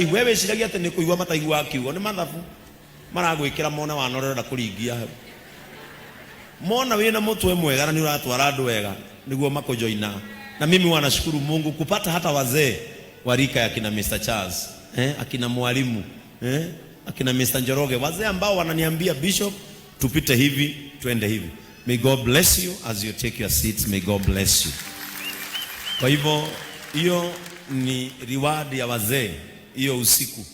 Wewe ciragia ati ni kuigwa mataigwa akiugo ni mathabu maragwikira mona wanorera kuringia hau mona wina mutwe mwega na ni uratwara andu wega niguo makujoina. Na mimi wanashukuru Mungu kupata hata wazee wa rika ya kina Mr. Charles, akina mwalimu, akina Mr. Njoroge, wazee ambao wananiambia Bishop, tupite hivi, twende hivi. May God bless you as you take your seats. May God bless you. Kwa hivyo hiyo ni reward ya wazee. Hiyo usiku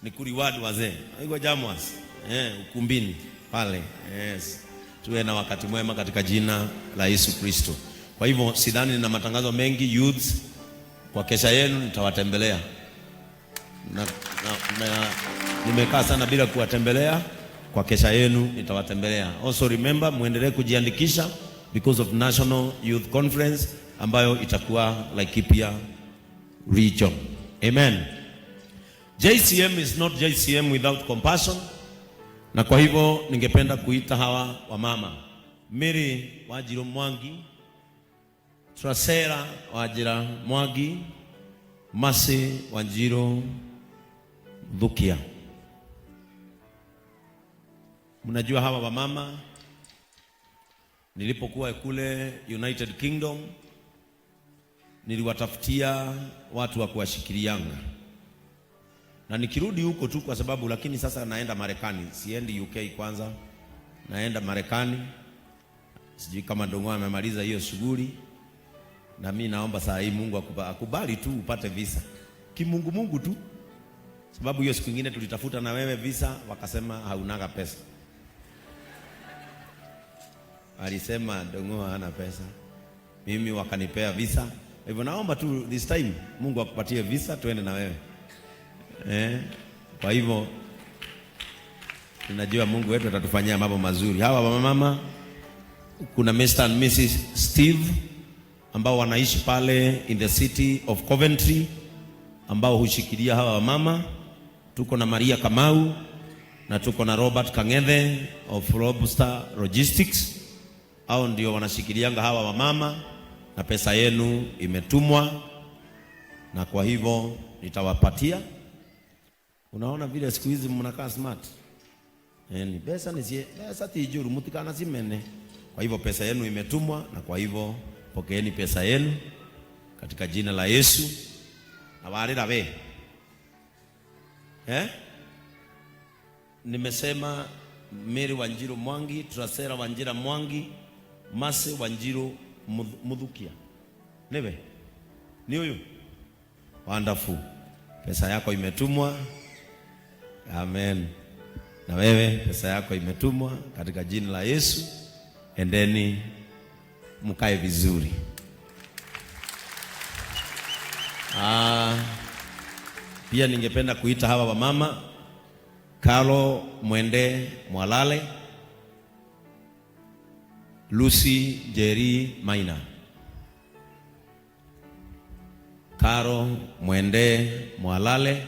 ni kuriward wazee. Hiyo Jamwas, ukumbini pale. Yes. Tuwe na wakati mwema katika jina la Yesu Kristo. Kwa hivyo sidhani nina matangazo mengi. Youth, kwa kesha yenu nitawatembelea. Nimekaa sana bila kuwatembelea. Kwa kesha yenu nitawatembelea. Also remember, muendelee kujiandikisha because of National Youth Conference ambayo itakuwa Laikipia region. Amen. JCM is not JCM without compassion. Na kwa hivyo ningependa kuita hawa wamama. Mary Wanjiru Mwangi, Trasera Wanjira Mwangi, Masi Wanjiru Dhukia. Mnajua hawa wamama, nilipokuwa kule United Kingdom niliwatafutia watu wa kuwashikilianga. Na nikirudi huko tu kwa sababu, lakini sasa naenda Marekani, siendi UK kwanza, naenda Marekani. Sijui kama Ndongo amemaliza hiyo shughuli, na mimi naomba saa hii Mungu akubali tu upate visa. Kimungu Mungu tu. Sababu hiyo siku nyingine tulitafuta na wewe visa, wakasema haunaga pesa. Alisema Ndongo hana pesa. Mimi wakanipea visa. Hivyo naomba tu this time Mungu akupatie visa tuende na wewe. Kwa hivyo tunajua Mungu wetu atatufanyia mambo mazuri. Hawa mama, kuna Mr. and Mrs. Steve ambao wanaishi pale in the city of Coventry ambao hushikilia hawa mama. Tuko na Maria Kamau na tuko na Robert Kangethe of Robustar Logistics. Hao ndio wanashikilianga hawa mama, na pesa yenu imetumwa, na kwa hivyo nitawapatia. Unaona vile siku hizi mnakaa smart. Pesa ni pesa tijuru mutikana simene. Kwa hivyo pesa yenu imetumwa, na kwa hivyo pokeeni pesa yenu katika jina la Yesu. Na warira we. Nimesema Mary Wanjiru Mwangi, Trasera Wanjira Mwangi, Mase Wanjiru Mudhukia. Nebe? Ni huyu? Wonderful. Pesa yako imetumwa. Amen. Na wewe pesa yako imetumwa katika jina la Yesu. Endeni mkae vizuri. Pia ningependa kuita hawa wamama, Carlo Mwende Mwalale, Lucy Jerry Maina. Carlo Mwende Mwalale,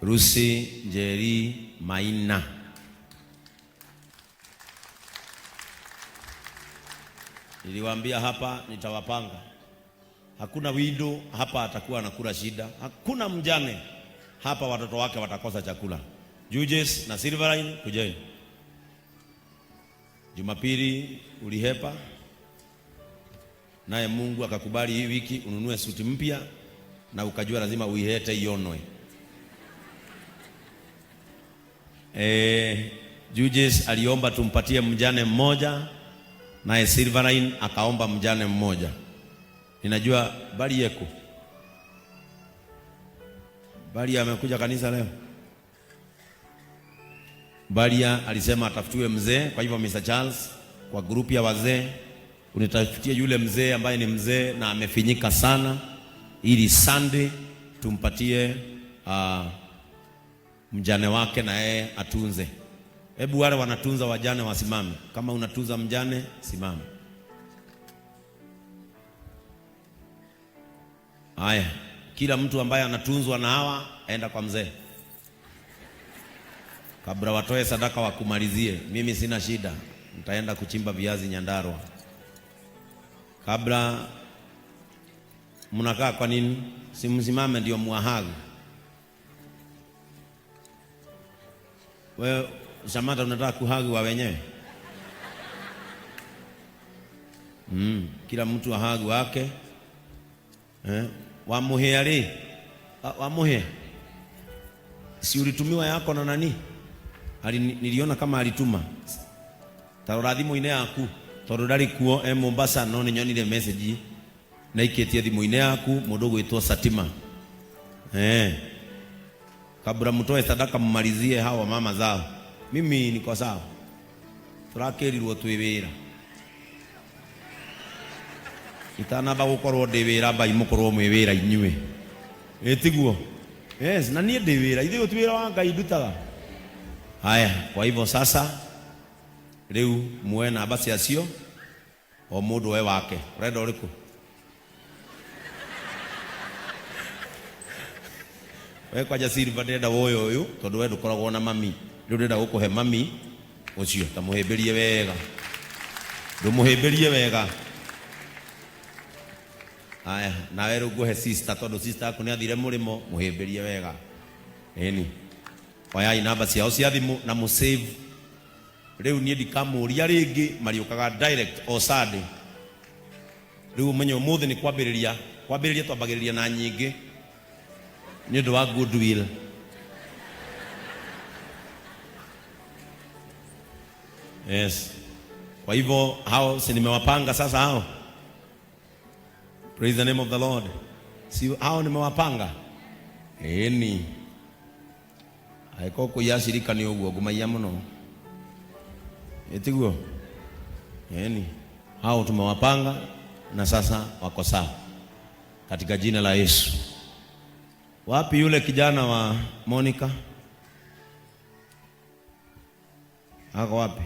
Lucy Jerry Maina. Niliwaambia hapa nitawapanga. Hakuna widow hapa atakuwa anakula shida. Hakuna mjane hapa watoto wake watakosa chakula. Judges na Silverline kujeni. Jumapili ulihepa, naye Mungu akakubali hii wiki ununue suti mpya, na ukajua lazima uihete ionwe. Judges aliomba tumpatie mjane mmoja, naye Silverline akaomba mjane mmoja. Ninajua bali yeko. Bali amekuja kanisa leo. Balia alisema atafutiwe mzee. Kwa hivyo Mr. Charles, kwa grupu ya wazee unitafutie yule mzee ambaye ni mzee na amefinyika sana, ili Sunday tumpatie mjane wake na yeye atunze. Hebu wale wanatunza wajane wasimame. Kama unatunza mjane, simama. Haya, kila mtu ambaye anatunzwa na hawa aenda kwa mzee. Kabla watoe sadaka wakumalizie. Mimi sina shida. Nitaenda kuchimba viazi Nyandarua. Kabla Mnakaa kwa nini? Si msimame ndio muahagi. Wewe Samata unataka kuhagi wa wenyewe? Kila mtu ahagi wake. Wamuhe wamuhe. Si ulitumiwa yako na nani? Niliona kama alituma. Tarora thimu-inĩ yaku tondu ndari kuo Mombasa no ninyonire message na iketie thimu-inĩ yaku mundu gwitwo Satima. Kabla mtoe sadaka mmalizie hawa mama zao. Mimi niko sawa. Turakirirwo twi wira. Itanaba gukorwo ndi wira bai mukorwo mwi wira inyue. Etiguo. Yes, na nie ndi wira. Ithuĩ ti wira wa Ngai ndutaga. Haya, kwa hivyo sasa leo muwe na basi acio o mundu we wake. Urenda uriku? We kwa jasiri bandenda woyo uyu tondu we ndukoragwo na mami. Riu ndenda gukuhe mami ucio ta muhimbirie wega. Ndumuhimbirie wega. Haya, na wewe nguhe sister tondu sister aku ni athire murimo muhimbirie wega. Eni. Oyai namba ciao cia thimu na mu save. Riu nie ndikamuria ringi mariukaga direct o Sunday. Riu menyo muthi ni kwambiriria twambagiriria na nyingi ni ndu wa goodwill. Yes. Kwa hivyo hao si nimewapanga sasa hao. Praise the name of the Lord. Si hao nimewapanga. Eni. Aiko kuyashirika ni uguo gumaiya muno. Etiguo. Eni. Hao tumewapanga na sasa wako sawa. Katika jina la Yesu. Wapi yule kijana wa Monica? Ako wapi?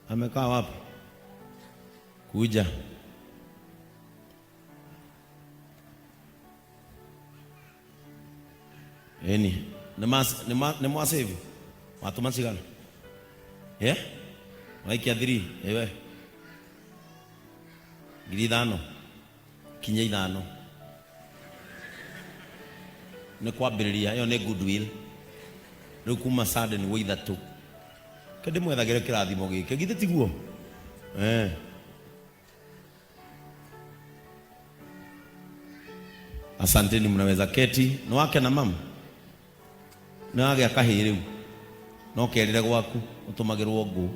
Amekaa wapi? Kuja. Eni. Nemwase hivi. Watu masigana. Waiki athiri. Ewe. Ngiri 5. Kinya 5. Ni kwambiriria yo ni goodwill. Riu kuma Sunday ni witha tu. Kende mwethagire kirathimo gike githe tiguo. Asanteni, mnaweza keti. No wake na mama. Na age akahi riu. No kerire gwaku utumagirwo ngu.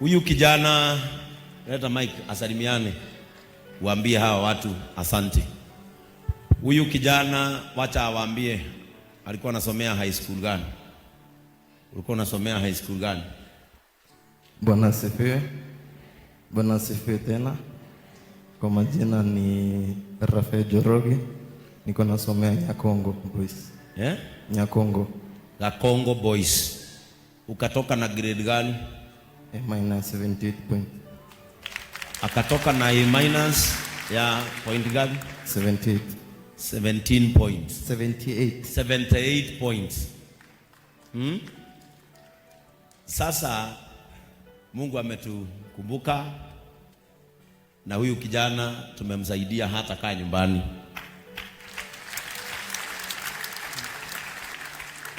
Huyu kijana leta mic asalimiane. Waambie hawa watu asante. Huyu kijana wacha awaambie alikuwa anasomea high school gani? Ulikuwa unasomea high school gani? Bwana asifiwe. Bwana asifiwe tena. Kwa majina ni Rafael Joroge. Niko nasomea Nyakongo Boys. Nyakongo. Nyakongo Boys. Ukatoka na grade gani? -78 point. Akatoka na A- ya point gani? 78. 17 points. 78 points. Sasa Mungu ametukumbuka na huyu kijana tumemsaidia hata kaa nyumbani.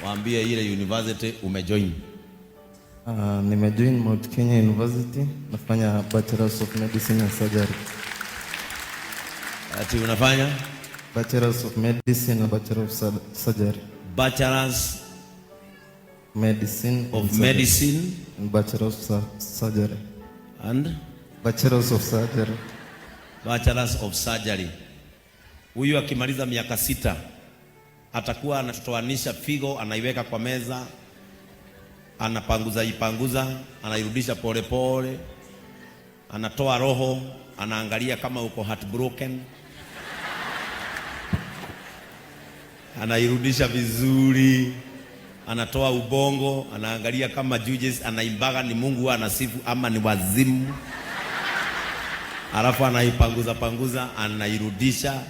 Waambie ile university umejoin. Nimejoin Mount Kenya University, nafanya Bachelor's of Medicine and Surgery. Ati unafanya Bachelor's of Medicine and Bachelor's of Surgery. Bachelor's of Medicine and Bachelor's of Surgery. And Bachelor's of Surgery. Bachelor's of Surgery. Huyu akimaliza miaka 6 atakuwa anatoanisha figo, anaiweka kwa meza, anapanguza, anairudisha pole pole, anatoa roho, anaangalia kama uko heartbroken, anairudisha vizuri, anatoa ubongo, anaangalia kama judges, anaimbaga ni Mungu anasifu ama ni wazimu, alafu anaipanguza, anairudisha,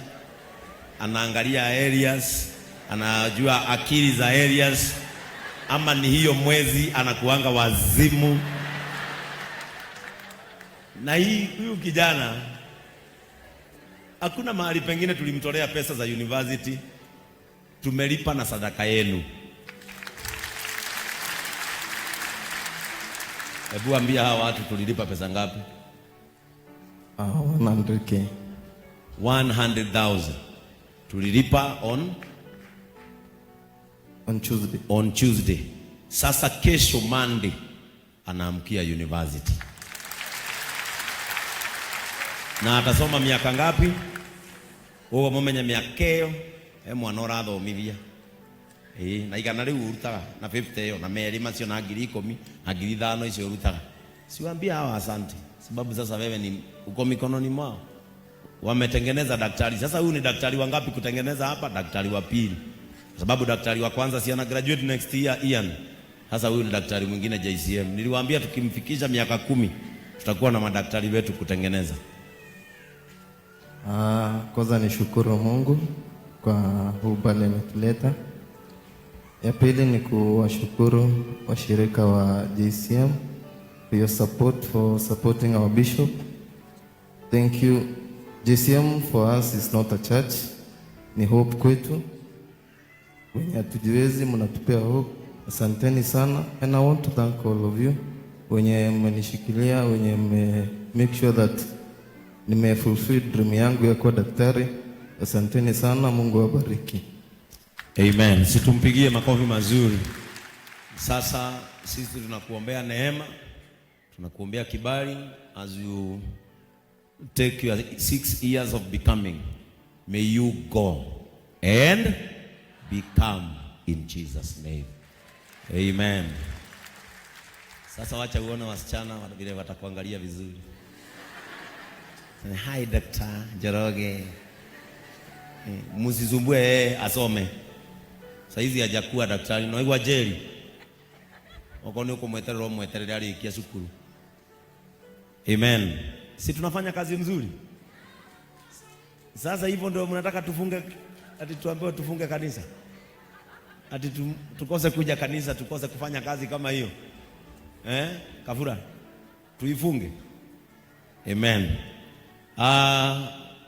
anaangalia areas, anajua akili za areas, ama ni hiyo mwezi anakuanga wazimu. Na huyu kijana hakuna mahali pengine tulimtolea pesa za university, tumelipa na sadaka yenu. Hebu ambia hawa watu tulilipa pesa ngapi? 100K. 100,000 tulilipa on Tuesday. Sasa kesho Monday anaamkia university. Na atasoma miaka ngapi? Ugo mumenya miaka iyo mwana urathomithia. Na igana riu urutaga na 50 iyo na meri macio na 10,000 na 5,000 icio urutaga. Siwaambia hawa asante, sababu sasa wewe ni uko mikononi mwao. Wametengeneza daktari. Sasa huyu ni daktari wangapi kutengeneza hapa? Daktari wa pili. Sababu daktari wa kwanza si ana graduate next year Ian. Sasa huyu ni daktari mwingine JCM. Niliwaambia tukimfikisha miaka 10 tutakuwa na madaktari wetu kutengeneza. Kwanza nishukuru Mungu kwa ubali ametuleta. Ya pili ni kuwashukuru washirika wa JCM for your support, for supporting our bishop. Thank you. JCM for us is not a church, ni hope kwetu. Wenye hatujiwezi mnatupea hope. Asanteni sana. And I want to thank all of you wenye mmenishikilia, wenye make sure that nimefulfill dream yangu ya kuwa daktari. Asanteni sana, Mungu awabariki. Amen. Situmpigie makofi mazuri. Sasa sisi tunakuombea neema, tunakuombea kibali as you take your 6 years of becoming. May you go and become in Jesus' name. Amen. Sasa wacha uone wasichana vile watakuangalia vizuri. Hi Dr. Njoroge. Msizumbue asome. Sasa hizi hajakuwa daktari, no igwa jeri. Okoni uko mweterero alikia shukuru. Amen. Si tunafanya kazi nzuri. Sasa hivyo ndio mnataka tufunge, ati tuambiwe tufunge kanisa. Ati tukose kuja kanisa, tukose kufanya kazi kama hiyo. Kafura. Tuifunge. Amen.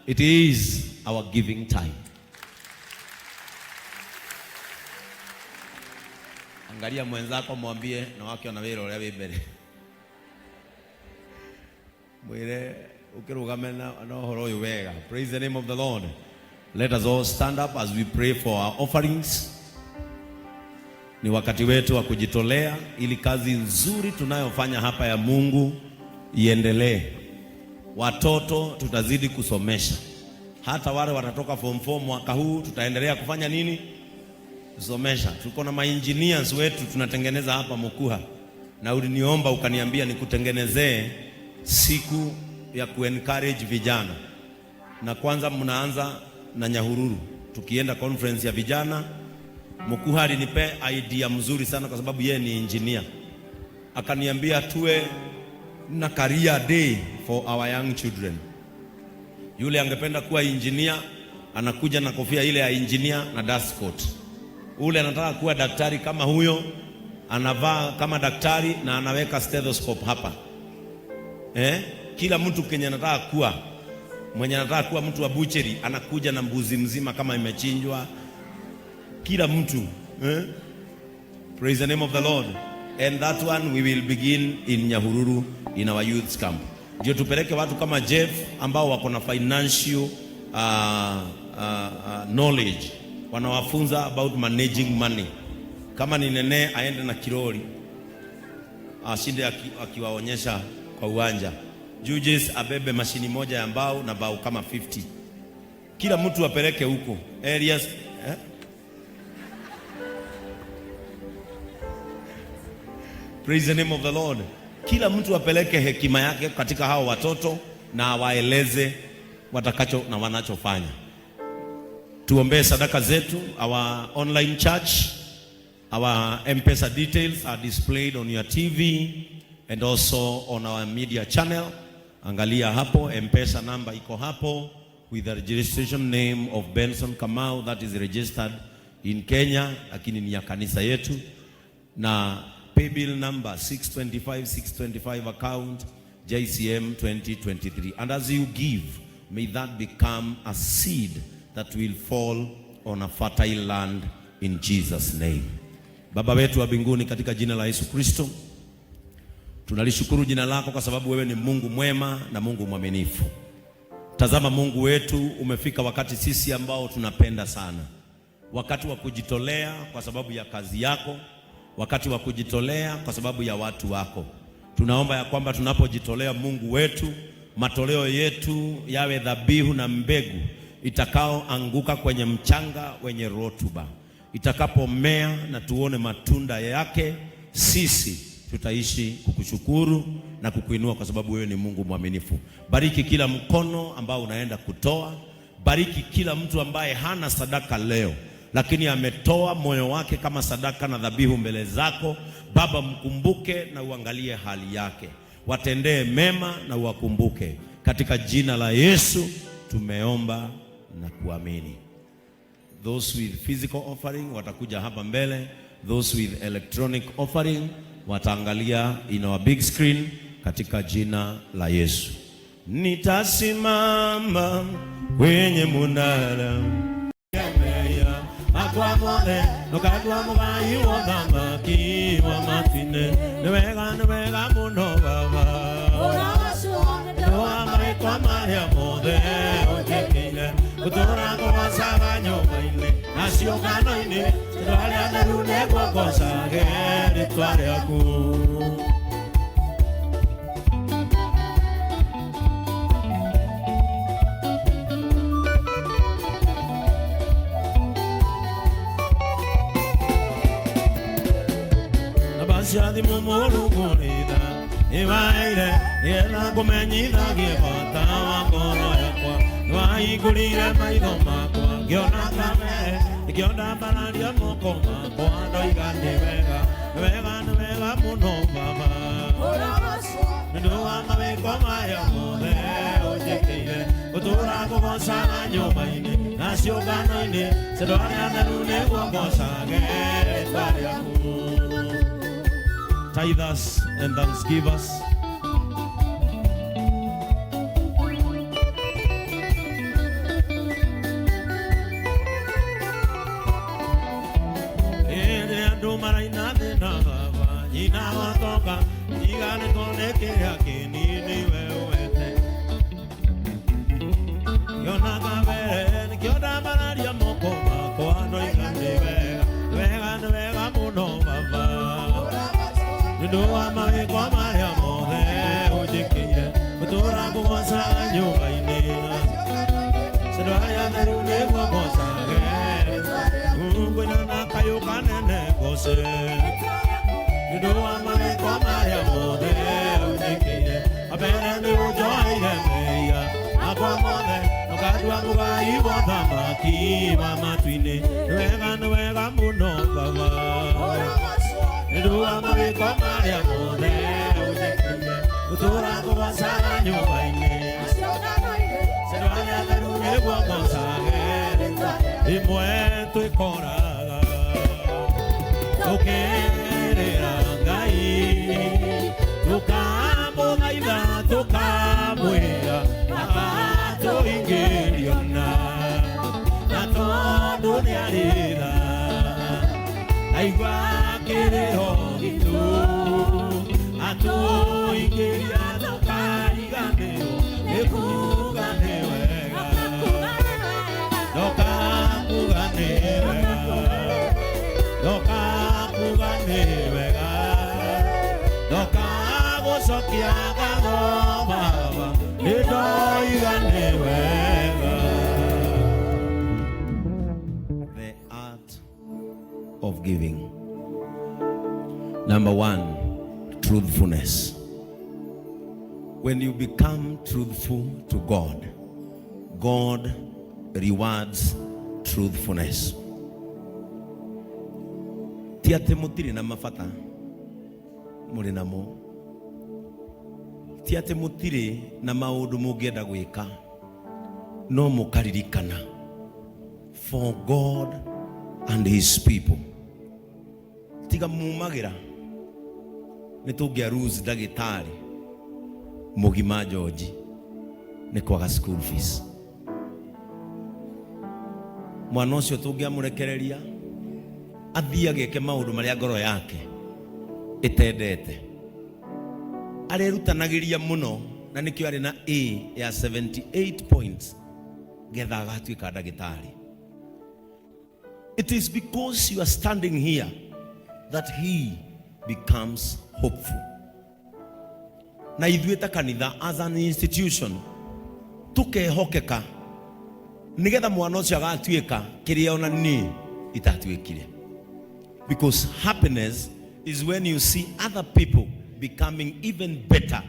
It is our giving time. Angalia mwenzako mwambie na wake wanawero leo mbele. Mwire ukirugame na horo wega. Praise the name of the Lord. Let us all stand up as we pray for our offerings. Ni wakati wetu wa kujitolea ili kazi nzuri tunayofanya hapa ya Mungu iendelee. Watoto tutazidi kusomesha. Hata wale watatoka form 4 mwaka huu tutaendelea kufanya nini? Kusomesha. Tuko na engineers wetu tunatengeneza hapa Mukuha. Na uliniomba ukaniambia nikutengenezee siku ya kuencourage vijana. Na kwanza mnaanza na Nyahururu. Tukienda conference ya vijana, Mukuha alinipe idea mzuri sana kwa sababu yeye ni engineer. Akaniambia tuwe na career day for our young children. Yule angependa kuwa engineer anakuja na kofia ile ya engineer na dust coat. Ule anataka kuwa daktari kama huyo anavaa kama daktari na anaweka stethoscope hapa. Kila mtu Kenya anataka kuwa mwenye anataka kuwa mtu wa butchery anakuja na mbuzi mzima kama imechinjwa. Kila mtu. Praise the name of the Lord. And that one we will begin in Nyahururu in our youth camp. Ndio tupeleke watu kama Jeff ambao wako na financial knowledge. Wanawafunza about managing money. Kama ni Nene aende na Kiroli. Ashinde akiwaonyesha kwa uwanja. Judges abebe mashini moja ya mbao na mbao kama 50. Kila mtu apeleke huko. Areas Praise the name of the Lord. Kila mtu apeleke hekima yake katika hao watoto na waeleze watakacho na wanachofanya. Tuombee sadaka zetu. Our online church, our M-Pesa details are displayed on your TV and also on our media channel. Angalia hapo, M-Pesa number iko hapo with the registration name of Benson Kamau that is registered in Kenya, lakini ni ya kanisa yetu. Na pay bill number 625 account JCM 2023. And as you give, may that become a seed that will fall on a fertile land in Jesus' name. Baba wetu wa mbinguni, katika jina la Yesu Kristo, tunalishukuru jina lako kwa sababu wewe ni Mungu mwema na Mungu mwaminifu. Tazama Mungu wetu, umefika wakati sisi ambao tunapenda sana, wakati wa kujitolea kwa sababu ya kazi yako, wakati wa kujitolea kwa sababu ya watu wako. Tunaomba ya kwamba tunapojitolea Mungu wetu, matoleo yetu yawe dhabihu na mbegu itakaoanguka kwenye mchanga wenye rotuba. Itakapomea na tuone matunda yake, sisi tutaishi kukushukuru na kukuinua kwa sababu wewe ni Mungu mwaminifu. Bariki kila mkono ambao unaenda kutoa. Bariki kila mtu ambaye hana sadaka leo, lakini ametoa moyo wake kama sadaka na dhabihu mbele zako. Baba, mkumbuke na uangalie hali yake. Watendee mema na uwakumbuke. Katika jina la Yesu tumeomba na kuamini. Those with physical offering watakuja hapa mbele. Those with electronic offering wataangalia in our big screen katika jina la Yesu. Nitasimama kwenye munara akwamone nokadwa mugayi wodamaki wa matine nwega muno baba noa mai kwa Maria mode ojekile kutora kwa sabanyo baile nasio kanoine twale anarune kwa kosage twale aku Shadi mumuru kurida iwaire yena kumenyitha gibota wakono yakwa waigurire maitho makwa ngiona kame ngiona bararia moko makwa ndoigane wega muno baba nduwa mawiko maya mothe ujekire gutura kugocaga nyumba-ini na ciũngano-ini cindwaria theru nĩguo ngocage rĩtwa rĩaku. Tithers and thanksgivers, ndo maraina thina baba ina watoka igane koneke yake nini wewe yona kabere kyoda bararia moko mako ndo igane wega muno baba ndoa mai kwa Maria mothe ujikire kutura kugoca nyumba-ini cindwaria theru nĩguo ngocage ngwĩna na kayũ kanene ngoce ndoa mai kwa Maria mothe ujikire abere nĩ ũnjoeire meia akwa mothe ũkandua mũgai wa thamaki wa matu-inĩ wega muno baba nduwa mawiko Maria mothe ujekire kutura kugoca nyumba-ini cindwaria theru nĩguo ngocage imwe twĩkoraga tũkĩrĩra Ngai tũkamũthaitha tũkamwĩra agatũingĩria na tondũ nĩarĩra aigua kĩrĩho gitũ atũingĩria ndũkariganĩrwo nĩkuga nĩ wega ndokakuga nĩ wega ndokagũcokia ngatho baba nĩndoiga nĩ wega. The art of giving. Number one, truthfulness. When you become truthful to God, God rewards truthfulness. Ti ati mutiri na mafata muri namo, ti ati mutiri na maundu mungienda gwika, no mukaririkana for God and his people. Tiga mumagira nitungia rules dagitari Mugima George nĩ kwaga school fees. Mwana ũcio tũngĩamũrekereria athiĩ agĩke maũndũ marĩa ngoro yake ĩtendete. Arerutanagĩria mũno na nĩkĩo arĩ na A ya 78 points getha agatuĩka ndagĩtarĩ. It is because you are standing here that he becomes hopeful. Na ithuĩ ta kanitha as an institution tukehokeka nigetha mwana ũcio agatuĩka kĩrĩa ona niĩ itatuĩkire. Because happiness is when you see other people becoming even better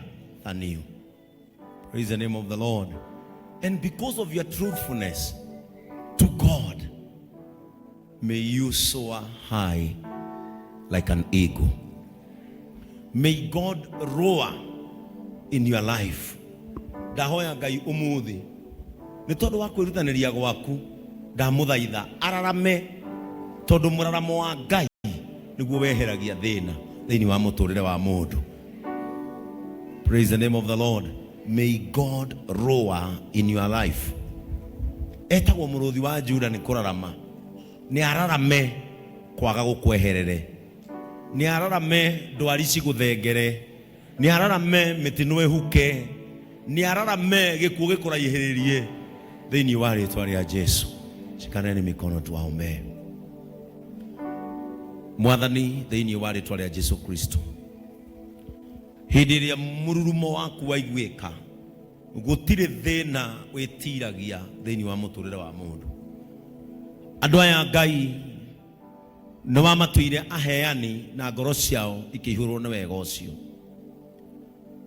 than you. Praise the name of the Lord. And because of your truthfulness to God, may you soar high like an eagle. May God roar in your life. Ndahoya Ngai umuthi nĩ tondũ wa kwĩrutanĩria gwaku, ndamũthaitha ararame, tondũ mũraramo wa Ngai nĩguo weheragia thĩna thĩinĩ wa mũtũrĩre wa mũndũ. Praise the name of the Lord. May God roar in your life. Etagwo mũrũthi wa Juda nĩ kũrarama. Nĩ ararame kwaga gũkweherere. Nĩ ararame ndwari cigũthengere. Nĩ ararame mĩtino ĩhuke. Nĩ ararame gĩkuũ gĩkũraihĩrĩrie thĩinĩ wa rĩĩtwa rĩa Jesu. Shikaneni mikono tuwaombee. Mwathani, thĩinĩ wa rĩĩtwa rĩa Jesu Kristo, hĩndĩ ĩrĩa mũrurumo waku waiguĩka, gũtirĩ thĩna wĩtiragia thĩinĩ wa mũtũrĩre wa mũndũ. Andũ aya Ngai nĩ wamatuire aheani na ngoro ciao ikĩihũrwo nĩ wega ũcio.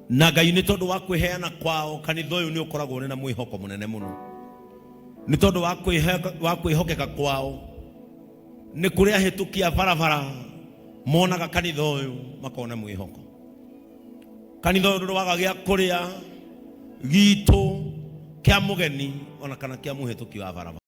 Na Ngai nĩ tondũ wa kwĩheana kwao, kanitha ũyũ nĩ ũkoragwo na mwĩhoko mũnene mũno. Nĩ tondũ wa kwĩhokeka kwao, nĩ kũrĩ ahĩtũkia barabara monaga kanitha ũyũ makona mwĩhoko. Kanitha ũyũ ndwaga gĩa kũrĩa gitu kĩa mũgeni ona kana kĩa mũhĩtũki wa barabara.